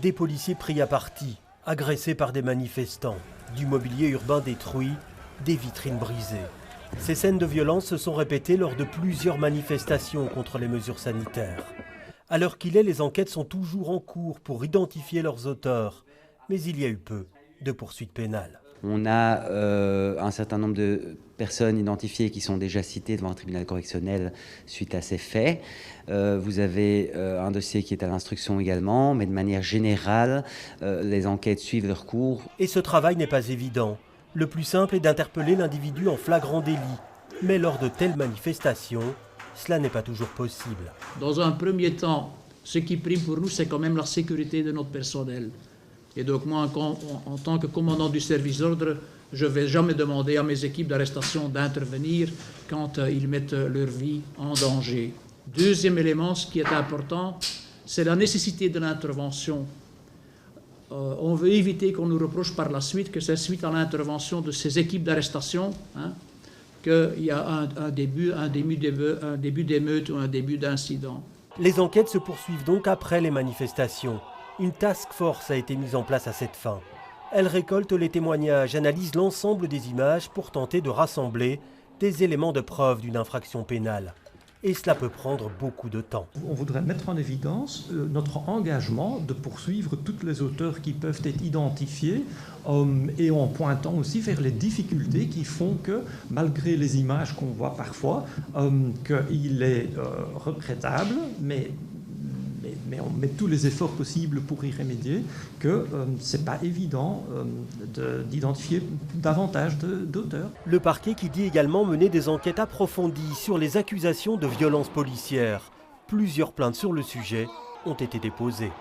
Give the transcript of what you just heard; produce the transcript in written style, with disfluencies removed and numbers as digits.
Des policiers pris à partie, agressés par des manifestants, du mobilier urbain détruit, des vitrines brisées. Ces scènes de violence se sont répétées lors de plusieurs manifestations contre les mesures sanitaires. À l'heure qu'il est, les enquêtes sont toujours en cours pour identifier leurs auteurs, mais il y a eu peu de poursuites pénales. On a un certain nombre de personnes identifiées qui sont déjà citées devant un tribunal correctionnel suite à ces faits. Vous avez un dossier qui est à l'instruction également, mais de manière générale, les enquêtes suivent leur cours. Et ce travail n'est pas évident. Le plus simple est d'interpeller l'individu en flagrant délit. Mais lors de telles manifestations, cela n'est pas toujours possible. Dans un premier temps, ce qui prime pour nous, c'est quand même la sécurité de notre personnel. Et donc moi, en tant que commandant du service d'ordre, je ne vais jamais demander à mes équipes d'arrestation d'intervenir quand ils mettent leur vie en danger. Deuxième élément, ce qui est important, c'est la nécessité de l'intervention. On veut éviter qu'on nous reproche par la suite que c'est suite à l'intervention de ces équipes d'arrestation qu'il y a un début d'émeute ou un début d'incident. Les enquêtes se poursuivent donc après les manifestations. Une task force a été mise en place à cette fin. Elle récolte les témoignages, analyse l'ensemble des images pour tenter de rassembler des éléments de preuve d'une infraction pénale. Et cela peut prendre beaucoup de temps. On voudrait mettre en évidence notre engagement de poursuivre tous les auteurs qui peuvent être identifiés et en pointant aussi vers les difficultés qui font que, malgré les images qu'on voit parfois, qu'il est regrettable, mais on met tous les efforts possibles pour y remédier, que ce n'est pas évident d'identifier davantage d'auteurs. Le parquet qui dit également mener des enquêtes approfondies sur les accusations de violences policières. Plusieurs plaintes sur le sujet ont été déposées.